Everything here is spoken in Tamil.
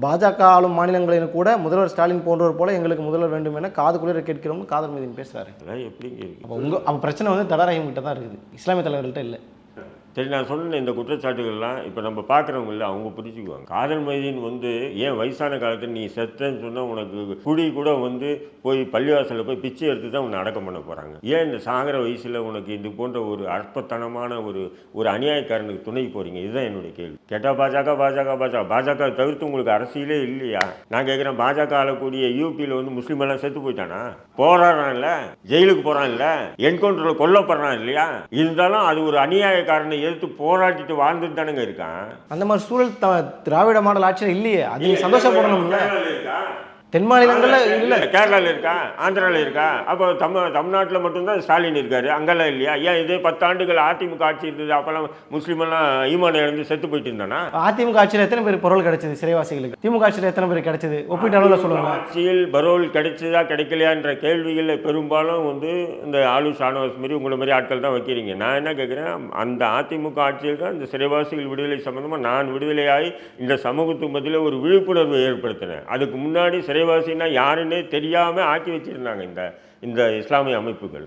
பாஜக ஆளும் மாநிலங்களில் கூட முதல்வர் ஸ்டாலின் போன்றவர் போல எங்களுக்கு முதல்வர் வேண்டும் என காது குளிர கேட்கிறோம்னு காதர் மீதின் பேசுறாரு. எப்படி அப்போ பிரச்சனை வந்து தடா ரஹீம் கிட்ட தான் இருக்குது, இஸ்லாமிய தலைவர்கள்ட்ட இல்லை. சரி, நான் சொன்ன இந்த குற்றச்சாட்டுகள்லாம் இப்போ நம்ம பார்க்குறவங்கள அவங்க புரிஞ்சுக்குவாங்க. காதர் மைதீன் வந்து ஏன் வயசான காலத்தில் நீ செத்தன்னு சொன்னால் உனக்கு குடி கூட வந்து போய் பள்ளிவாசலில் போய் பிச்சை எடுத்து தான் உன்னை அடக்கம் பண்ண போகிறாங்க. ஏன் இந்த சாகிற வயசில் உனக்கு இது போன்ற ஒரு அற்பத்தனமான ஒரு அநியாயக்காரனுக்கு துணை போகிறீங்க? இதுதான் என்னுடைய கேள்வி. கேட்டால் பாஜக தவிர்த்து உங்களுக்கு அரசியலே இல்லையா? நான் கேட்குறேன், பாஜக ஆளக்கூடிய யூபியில் வந்து முஸ்லீம் எல்லாம் செத்து போயிட்டானா? போராடுறான்ல, ஜெயிலுக்கு போகிறான்ல, என்கவுண்டரில் கொல்லப்படுறான் இல்லையா? இருந்தாலும் அது ஒரு அநியாயக்காரனை எடுத்து போராட்டிட்டு வாழ்ந்துட்டு தானுங்க இருக்கான். அந்த மாதிரி சூழல் திராவிட மாடல் ஆட்சியில் இல்லையே. அது சந்தோஷப்படணும்ல. தென் மாநிலங்களில் இல்லை, கேரளாவில் இருக்கா, ஆந்திராவில் இருக்கா? அப்போ தமிழ்நாட்டில் மட்டும்தான் ஸ்டாலின் இருக்காரு, அங்கெல்லாம் இல்லையா? ஏன் இதே 10 ஆண்டுகள் அதிமுக ஆட்சி இருந்தது, அப்போல்லாம் முஸ்லீமெல்லாம் ஈமானை இருந்து செத்து போயிட்டு இருந்தானா? அதிமுக ஆட்சியில் எத்தனை பேர் பொருள் கிடைச்சது சிறைவாசிகளுக்கு? திமுக ஆட்சியில் எத்தனை பேர் கிடைச்சது? ஒப்பிட்ட அளவில் சொல்லுவாங்க. ஆட்சியில் பரோல் கிடைச்சதா கிடைக்கலையான்ற கேள்விகளில் பெரும்பாலும் வந்து இந்த ஆளு ஷானவாஸ் மாரி உங்களை மாதிரி ஆட்கள் தான் வைக்கிறீங்க. நான் என்ன கேட்குறேன், அந்த அதிமுக ஆட்சியில் தான் இந்த சிறைவாசிகள் விடுதலை சம்மந்தமாக நான் விடுதலையாகி இந்த சமூகத்துக்கு மத்தியில் ஒரு விழிப்புணர்வு ஏற்படுத்தினேன். அதுக்கு முன்னாடி சிறைவாசின்னா யாருன்னே தெரியாமல் ஆக்கி வச்சுருந்தாங்க இந்த இஸ்லாமிய அமைப்புகள்.